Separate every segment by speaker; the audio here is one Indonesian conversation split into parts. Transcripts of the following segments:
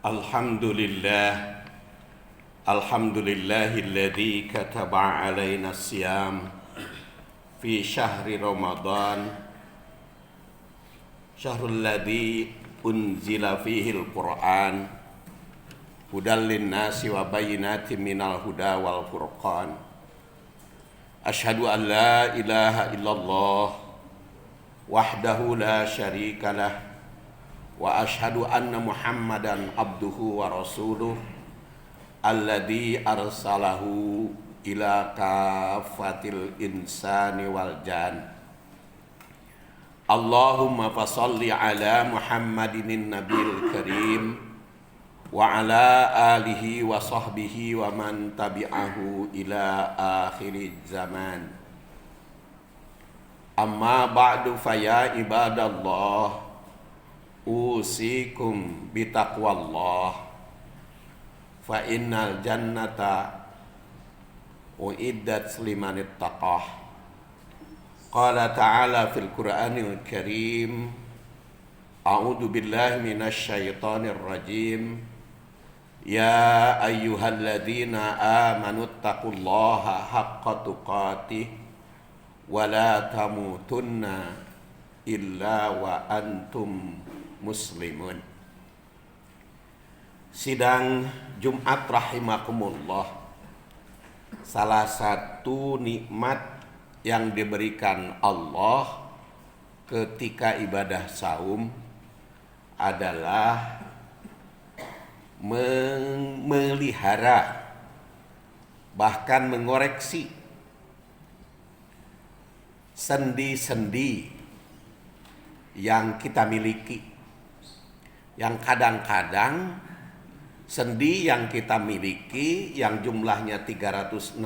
Speaker 1: Alhamdulillah, alhamdulillahilladzi kataba alaina siyam fi syahri Ramadan, syahrul ladzi unzila fihi al-Qur'an, hudal linnasi wa bayyinatin minal huda wal furqan. Asyhadu an la ilaha illallah wahdahu la syarikalah wa asyhadu anna Muhammadan abduhu wa rasuluh alladzi arsalahu ila kafatil insani wal jan. Allahumma fasalli ala Muhammadin nabiyil karim wa ala alihi wa sahbihi wa man tabi'ahu ila akhiriz zaman. Amma ba'du faya ibadallah, usikum bitaqwallah, fa innal jannata uiddat liman ittaqah. Qala ta'ala fil Qur'anil Karim, a'udzu billahi minasy syaithanir rajim, ya ayyuhalladzina amanu taqullaha haqqa tuqatih wa la tamutunna illa wa antum muslimun. Sidang Jumat rahimakumullah, salah satu nikmat yang diberikan Allah ketika ibadah saum adalah memelihara, bahkan mengoreksi sendi-sendi yang kita miliki, yang kadang-kadang sendi yang kita miliki yang jumlahnya 360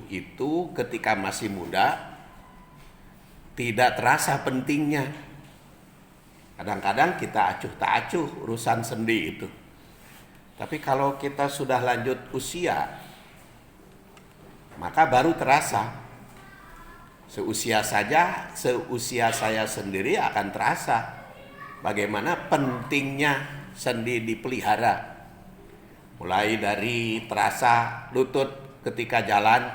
Speaker 1: itu ketika masih muda tidak terasa pentingnya. Kadang-kadang kita acuh tak acuh urusan sendi itu. Tapi kalau kita sudah lanjut usia, maka baru terasa. Seusia saya sendiri akan terasa bagaimana pentingnya sendi dipelihara. Mulai dari terasa lutut ketika jalan,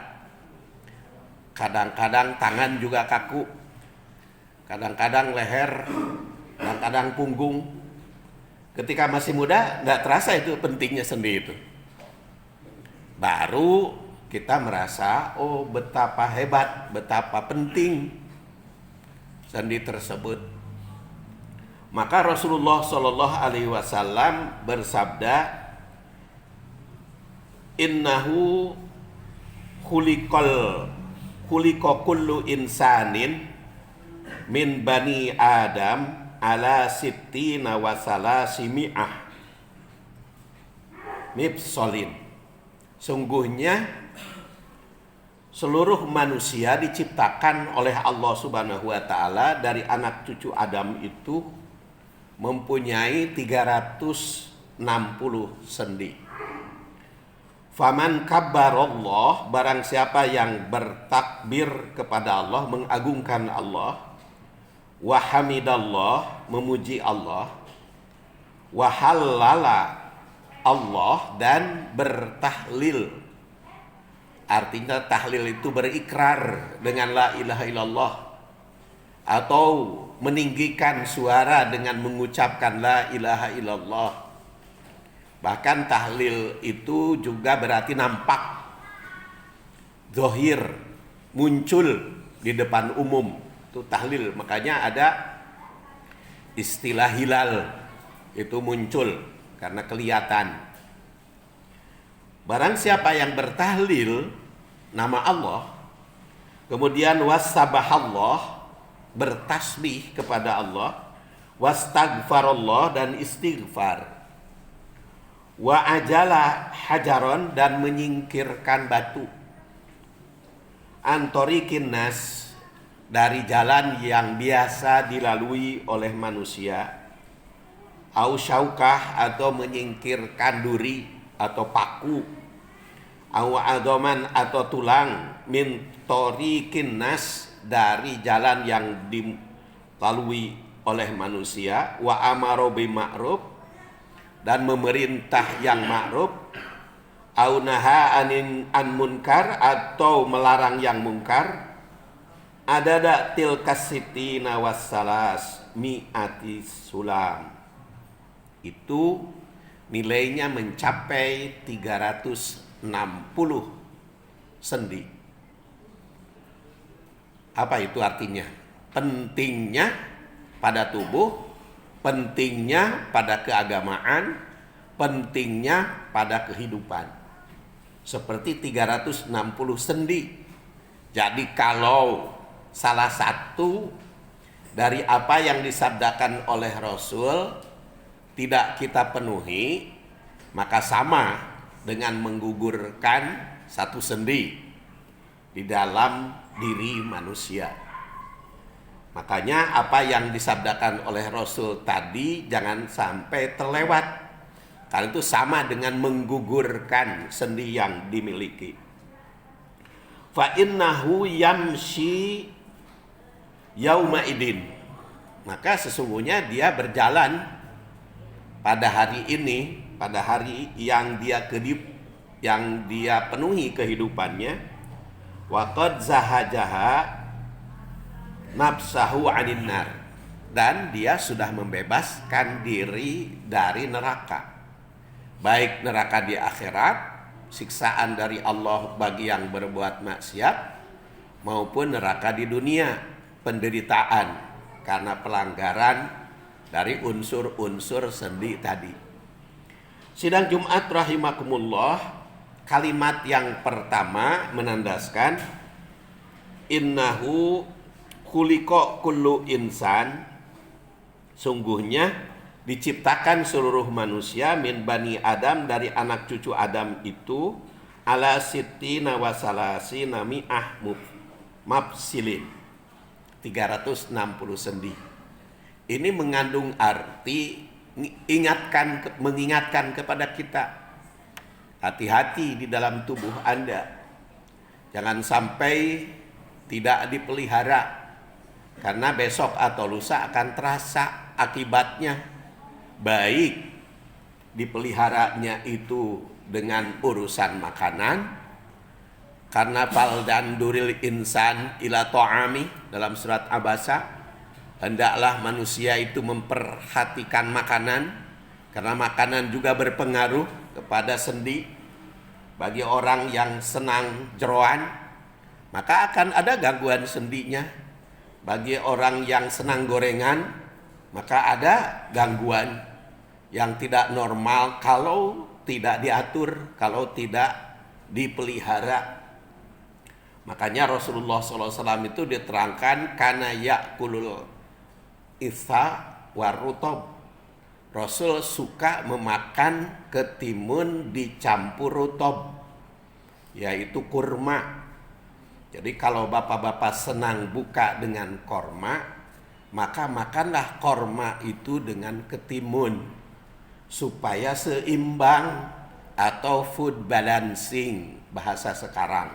Speaker 1: kadang-kadang tangan juga kaku, kadang-kadang leher, kadang-kadang punggung. Ketika masih muda nggak terasa itu pentingnya sendi itu. Baru kita merasa, oh betapa hebat, betapa penting sendi tersebut. Maka Rasulullah Shallallahu Alaihi Wasallam bersabda, innahu khuliqa kullu insanin min bani Adam ala sittina wa salasimi'ah mifsolin. Sungguhnya seluruh manusia diciptakan oleh Allah Subhanahu wa taala dari anak cucu Adam itu mempunyai 360 sendi. Faman kabbarallah, barang siapa yang bertakbir kepada Allah, mengagungkan Allah, wa hamidallah, memuji Allah, wa halala Allah, dan bertahlil. Artinya tahlil itu berikrar dengan la ilaha illallah, atau meninggikan suara dengan mengucapkan la ilaha illallah. Bahkan tahlil itu juga berarti nampak, zahir, muncul di depan umum. Itu tahlil. Makanya ada istilah hilal, itu muncul karena kelihatan. Barang siapa yang bertahlil nama Allah, kemudian wassabahallah, bertasbih kepada Allah, wastagfarallah, dan istighfar, wa ajala hajaron, dan menyingkirkan batu, antorikin nas, dari jalan yang biasa dilalui oleh manusia, au syaukah, atau menyingkirkan duri atau paku, au adoman, atau tulang, min torikin nas, dari jalan yang dilalui oleh manusia, wa amaro bima'ruf, dan memerintah yang ma'ruf, au naha an munkar, atau melarang yang mungkar, adada tilkas sitina wassalas mi'ati sulam. Itu nilainya mencapai 360 sendi. Apa itu artinya? Pentingnya pada tubuh, pentingnya pada keagamaan, pentingnya pada kehidupan. Seperti 360 sendi. Jadi kalau salah satu dari apa yang disabdakan oleh Rasul tidak kita penuhi, maka sama dengan menggugurkan satu sendi di dalam diri manusia. Makanya apa yang disabdakan oleh Rasul tadi jangan sampai terlewat, karena itu sama dengan menggugurkan sendi yang dimiliki. Fa innahu yamshi yauma idin, maka sesungguhnya dia berjalan pada hari ini, pada hari yang dia penuhi kehidupannya. Wa qad zahajaha nafsahu 'anil nar, dan dia sudah membebaskan diri dari neraka, baik neraka di akhirat, siksaan dari Allah bagi yang berbuat maksiat, maupun neraka di dunia, penderitaan karena pelanggaran dari unsur-unsur sendi tadi. Sidang Jumat rahimakumullah, kalimat yang pertama menandaskan innahu khuliqa kullu insan, sungguhnya diciptakan seluruh manusia min bani Adam, dari anak cucu Adam itu, ala sittina wa salasina mi'ah mafsilin, 360 sendi. Ini mengandung arti mengingatkan kepada kita, hati-hati di dalam tubuh Anda, jangan sampai tidak dipelihara, karena besok atau lusa akan terasa akibatnya, baik dipeliharanya itu dengan urusan makanan, karena fal dan duril insan ila ta'ami, dalam surat Abasa, hendaklah manusia itu memperhatikan makanan, karena makanan juga berpengaruh kepada sendi. Bagi orang yang senang jeroan, maka akan ada gangguan sendinya. Bagi orang yang senang gorengan, maka ada gangguan yang tidak normal kalau tidak diatur, kalau tidak dipelihara. Makanya Rasulullah SAW itu diterangkan kana yakulul itha warutob. Rasul suka memakan ketimun dicampur rutob, yaitu kurma. Jadi kalau bapak-bapak senang buka dengan korma, maka makanlah korma itu dengan ketimun, supaya seimbang, atau food balancing bahasa sekarang.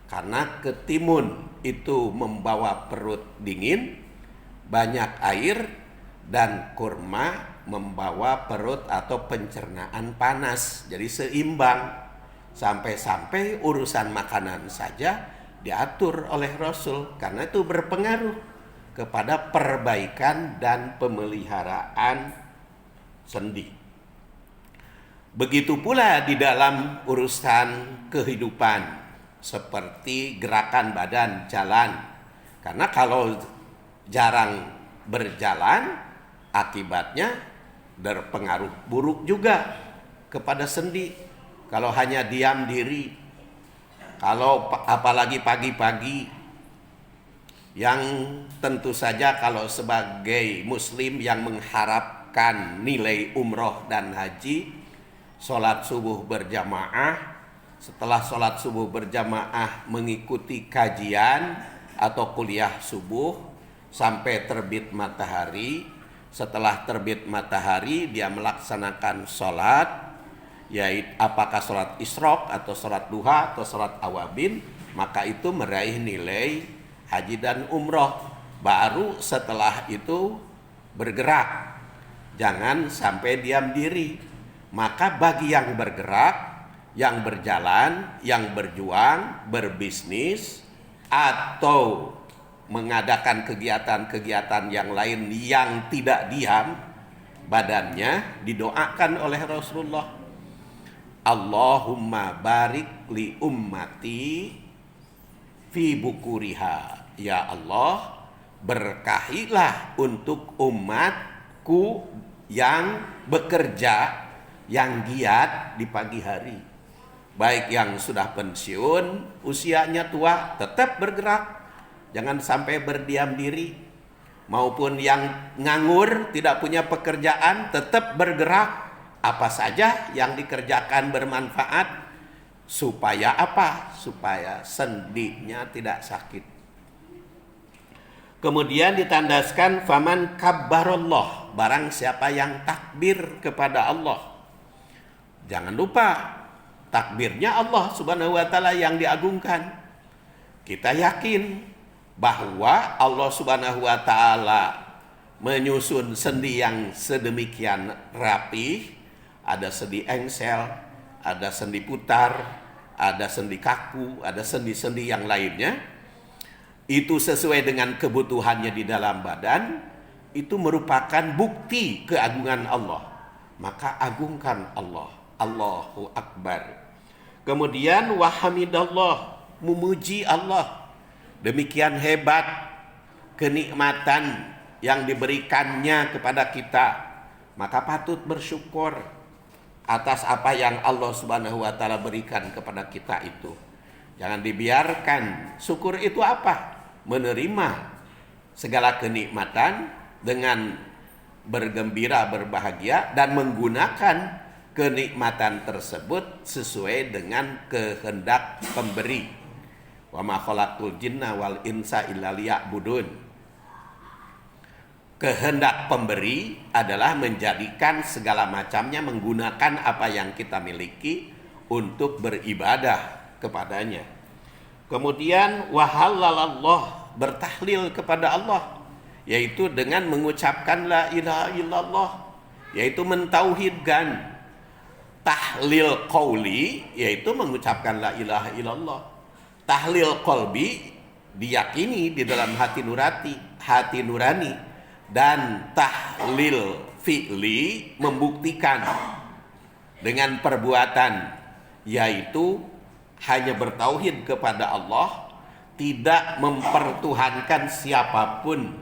Speaker 1: Karena ketimun itu membawa perut dingin, banyak air, dan kurma membawa perut atau pencernaan panas. Jadi seimbang, sampai-sampai urusan makanan saja diatur oleh Rasul, karena itu berpengaruh kepada perbaikan dan pemeliharaan sendi. Begitu pula di dalam urusan kehidupan, seperti gerakan badan, jalan. Karena kalau jarang berjalan, akibatnya berpengaruh buruk juga kepada sendi. Kalau hanya diam diri, kalau apalagi pagi-pagi, yang tentu saja kalau sebagai muslim yang mengharapkan nilai umroh dan haji, sholat subuh berjamaah, setelah sholat subuh berjamaah mengikuti kajian atau kuliah subuh sampai terbit matahari. Setelah terbit matahari dia melaksanakan sholat, yaitu apakah sholat isyraq atau sholat duha atau sholat awabin, maka itu meraih nilai haji dan umroh. Baru setelah itu bergerak Jangan sampai diam diri. Maka bagi yang bergerak, yang berjalan, yang berjuang, berbisnis, atau mengadakan kegiatan-kegiatan yang lain yang tidak diam, badannya didoakan oleh Rasulullah. Allahumma barik li ummati fi bukuriha. Ya Allah, berkahilah untuk umatku yang bekerja, yang giat di pagi hari. Baik yang sudah pensiun, usianya tua, tetap bergerak. Jangan sampai berdiam diri. Maupun yang nganggur, tidak punya pekerjaan, tetap bergerak. Apa saja yang dikerjakan bermanfaat. Supaya apa? Supaya sendinya tidak sakit. Kemudian ditandaskan faman kabbarallah, barang siapa yang takbir kepada Allah. Jangan lupa, takbirnya Allah subhanahu wa ta'ala yang diagungkan. Kita yakin bahwa Allah subhanahu wa ta'ala menyusun sendi yang sedemikian rapi. Ada sendi engsel, ada sendi putar, ada sendi kaku, ada sendi-sendi yang lainnya. Itu sesuai dengan kebutuhannya di dalam badan. Itu merupakan bukti keagungan Allah. Maka agungkan Allah. Allahu Akbar. Kemudian wahamidallah, memuji Allah. Demikian hebat kenikmatan yang diberikannya kepada kita. Maka patut bersyukur atas apa yang Allah Subhanahu wa taala berikan kepada kita itu. Jangan dibiarkan. Syukur itu apa? Menerima segala kenikmatan dengan bergembira, berbahagia, dan menggunakan kenikmatan tersebut sesuai dengan kehendak pemberi. Wa ma khalaqtul jinna wal insa illa liya'budun. Kehendak pemberi adalah menjadikan segala macamnya, menggunakan apa yang kita miliki untuk beribadah kepadanya. Kemudian wahalalallah, bertahlil kepada Allah, yaitu dengan mengucapkan la ilaha illallah, yaitu mentauhidkan. Tahlil qauli, yaitu mengucapkan la ilaha illallah. Tahlil qalbi, diyakini di dalam hati nurani. Dan tahlil fi'li, membuktikan dengan perbuatan, yaitu hanya bertauhid kepada Allah, tidak mempertuhankan siapapun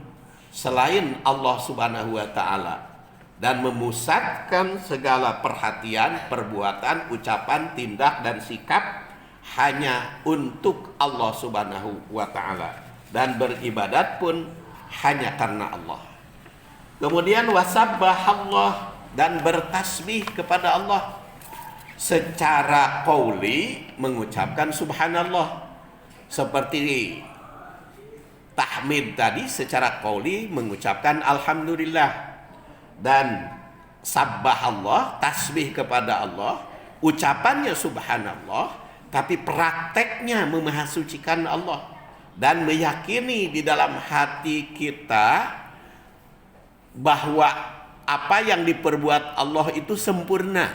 Speaker 1: selain Allah Subhanahu wa taala, dan memusatkan segala perhatian, perbuatan, ucapan, tindak, dan sikap hanya untuk Allah Subhanahu wa ta'ala, dan beribadat pun hanya karena Allah. Kemudian wasabbahallah, dan bertasbih kepada Allah secara qauli, mengucapkan subhanallah, seperti tahmid tadi secara qauli mengucapkan alhamdulillah. Dan sabbahallah, tasbih kepada Allah, ucapannya subhanallah, tapi prakteknya memahasucikan Allah dan meyakini di dalam hati kita bahwa apa yang diperbuat Allah itu sempurna,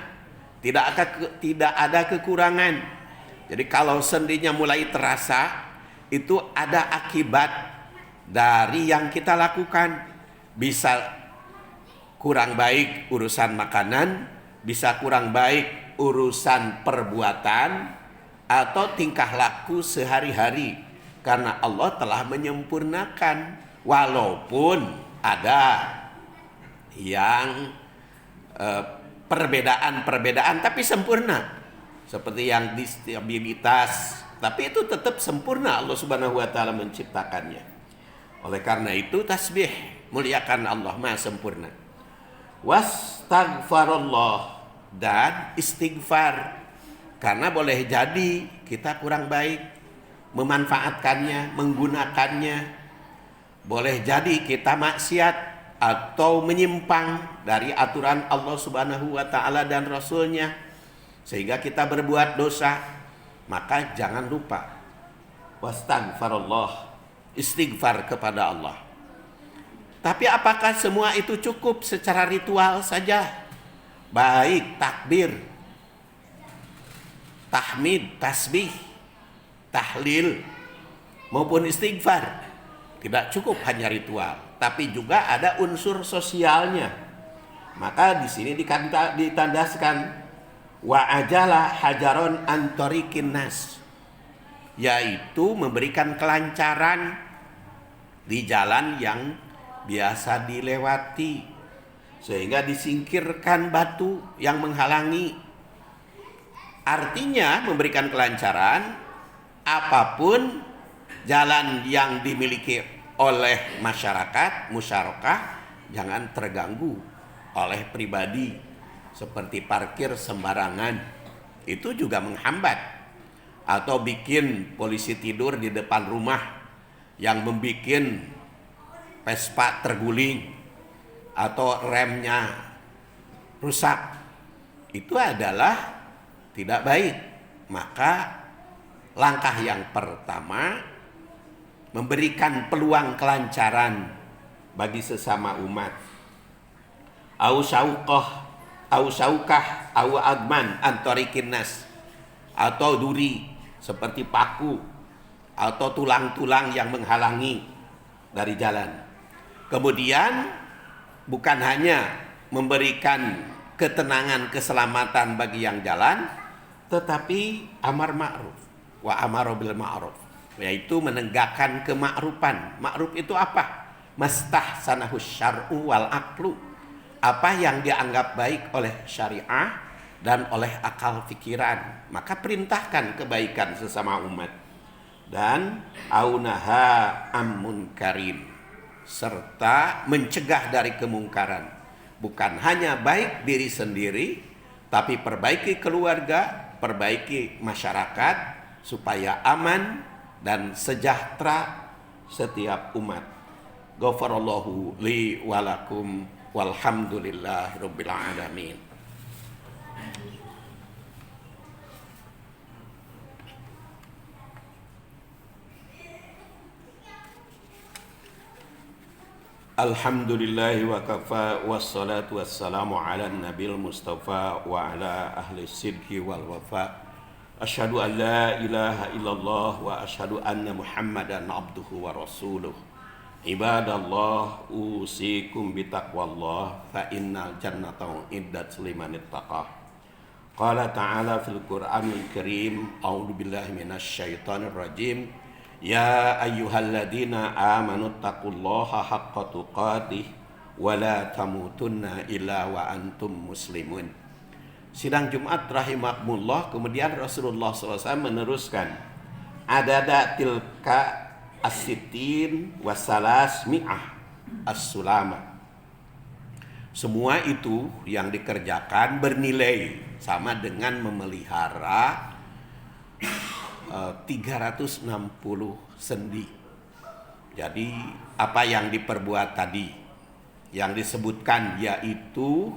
Speaker 1: tidak ada kekurangan. Jadi kalau sendinya mulai terasa, itu ada akibat dari yang kita lakukan. Bisa kurang baik urusan makanan, bisa kurang baik urusan perbuatan, atau tingkah laku sehari-hari. Karena Allah telah menyempurnakan. Walaupun ada yang perbedaan-perbedaan tapi sempurna. Seperti yang disabilitas, tapi itu tetap sempurna Allah Subhanahu wa taala menciptakannya. Oleh karena itu tasbih, muliakan Allah, Maha sempurna. Wastaghfarullah, dan istighfar, karena boleh jadi kita kurang baik memanfaatkannya, menggunakannya. Boleh jadi kita maksiat atau menyimpang dari aturan Allah Subhanahu wa taala dan Rasulnya, sehingga kita berbuat dosa. Maka jangan lupa wastaghfarullah, istighfar kepada Allah. Tapi apakah semua itu cukup secara ritual saja? Baik takbir, tahmid, tasbih, tahlil maupun istighfar. Tidak cukup hanya ritual, tapi juga ada unsur sosialnya. Maka di sini ditandaskan wa ajala hajaron antorikin nas, yaitu memberikan kelancaran di jalan yang biasa dilewati, sehingga disingkirkan batu yang menghalangi. Artinya memberikan kelancaran apapun jalan yang dimiliki oleh masyarakat, musyarakah, jangan terganggu oleh pribadi seperti parkir sembarangan. Itu juga menghambat. Atau bikin polisi tidur di depan rumah yang membikin Vespa terguling atau remnya rusak. Itu adalah tidak baik. Maka langkah yang pertama, memberikan peluang kelancaran bagi sesama umat. Au saukah au agman antorikin nas, atau duri seperti paku atau tulang-tulang yang menghalangi dari jalan. Kemudian bukan hanya memberikan ketenangan, keselamatan bagi yang jalan, tetapi amar ma'ruf wa amaro bil ma'ruf, yaitu menegakkan kemakrufan. Ma'ruf itu apa? Mastahsanahus syar'u wal aqlu, apa yang dianggap baik oleh syariah dan oleh akal pikiran, maka perintahkan kebaikan sesama umat. Dan aunaha ammun karim, serta mencegah dari kemungkaran. Bukan hanya baik diri sendiri, tapi perbaiki keluarga, perbaiki masyarakat supaya aman dan sejahtera setiap umat. Ghafarallahu li walakum walhamdulillahi rabbil alamin. Alhamdulillahi wa kafa, wassalatu wassalamu ala nabil mustafa wa ala ahli sidqi wal wafa. Asyhadu an la ilaha illallah wa asyhadu anna muhammadan abduhu wa rasuluh. Ibadallah, usikum bitaqwallah, fa innal jannata iddat liman ittaqah. Qala ta'ala fil Qur'anil Karim, a'udzu billahi minasy syaithanir rajim. Ya ayyuhalladzina amanu taqullaha haqqa tuqatih wa la tamutunna illa wa antum muslimun. Sidang Jumat rahimakumullah, kemudian Rasulullah SAW meneruskan, adada tilka as-sittin wasalas mi'ah as-sulama. Semua itu yang dikerjakan bernilai sama dengan memelihara 360 sendi. Jadi apa yang diperbuat tadi yang disebutkan yaitu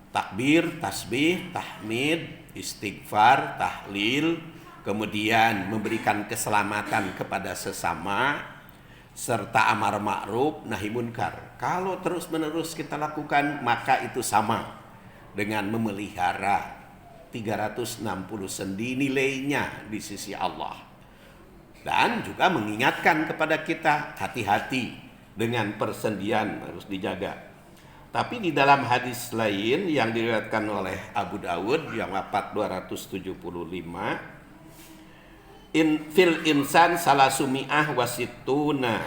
Speaker 1: takbir, tasbih, tahmid, istighfar, tahlil, kemudian memberikan keselamatan kepada sesama, serta amar ma'ruf nahi munkar. Kalau terus-menerus kita lakukan, maka itu sama dengan memelihara 360 sendi nilainya di sisi Allah. Dan juga mengingatkan kepada kita, hati-hati dengan persendian, harus dijaga. Tapi di dalam hadis lain yang diriwayatkan oleh Abu Dawud yang wafat 275, fil insan salasumi'ah wasituna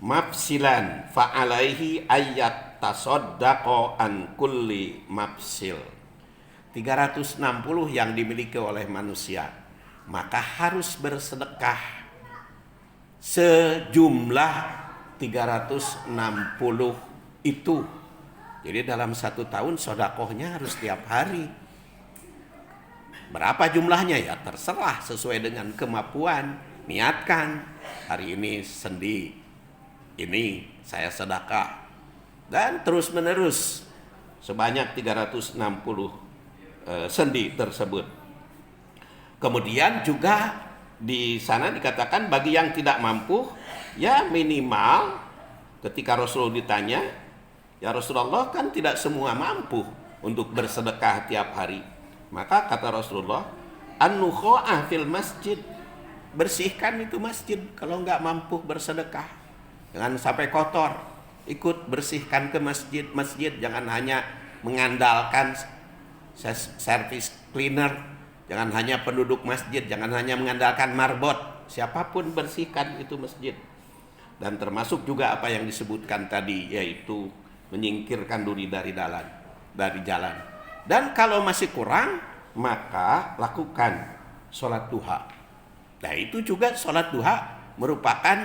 Speaker 1: mafsilan fa'alaihi ayyat tasaddaqa an kulli mafsil. 360 yang dimiliki oleh manusia, maka harus bersedekah sejumlah 360 itu. Jadi dalam 1 tahun sedekahnya harus tiap hari. Berapa jumlahnya ya terserah sesuai dengan kemampuan. Niatkan hari ini sendi ini saya sedekah, dan terus menerus sebanyak 360 sendi tersebut. Kemudian juga di sana dikatakan bagi yang tidak mampu ya minimal Ketika Rasulullah ditanya, ya Rasulullah, kan tidak semua mampu untuk bersedekah tiap hari. Maka kata Rasulullah, an-nukho'ah fil masjid, bersihkan itu masjid kalau nggak mampu bersedekah. Jangan sampai kotor, ikut bersihkan ke masjid. Jangan hanya mengandalkan service cleaner, jangan hanya penduduk masjid, jangan hanya mengandalkan marbot. Siapapun bersihkan itu masjid. Dan termasuk juga apa yang disebutkan tadi, yaitu menyingkirkan duri dari jalan. Dan kalau masih kurang, maka lakukan sholat duha. Nah, itu juga sholat duha merupakan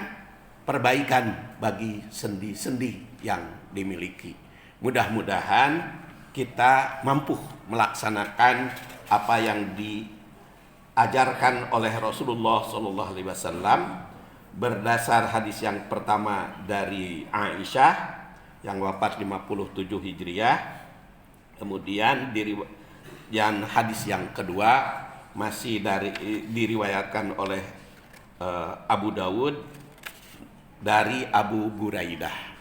Speaker 1: perbaikan bagi sendi-sendi yang dimiliki. Mudah-mudahan kita mampu melaksanakan apa yang diajarkan oleh Rasulullah SAW berdasar hadis yang pertama dari Aisyah yang wafat 57 Hijriah. Kemudian yang hadis yang kedua masih diriwayatkan oleh Abu Dawud dari Abu Buraidah.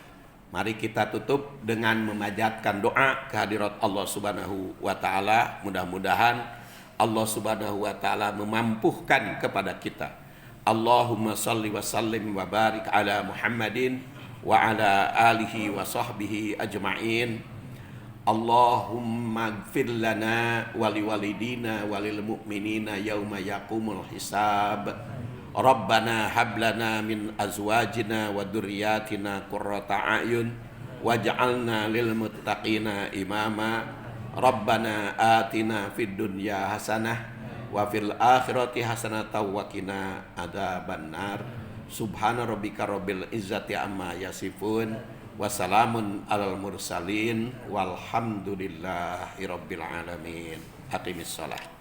Speaker 1: Mari kita tutup dengan memanjatkan doa kehadirat Allah Subhanahu wa taala. Mudah-mudahan Allah Subhanahu wa taala memampuhkan kepada kita. Allahumma salli wa sallim wa barik ala Muhammadin wa ala alihi wa sahbihi ajma'in. Allahumma gfir lana wa liwalidina wa lil mu'minina yawma yaqumul hisab. Rabbana hablana min azwajina wa dhurriyyatina qurrata a'yun waj'alna lil muttaqina imama. Rabbana atina fid dunya hasanah wa fil akhirati hasanatan wa qina adzabannar. Subhana rabbika rabbil izzati amma yasifun wa salamun alal mursalin walhamdulillahi rabbil alamin. Aqimis shalah.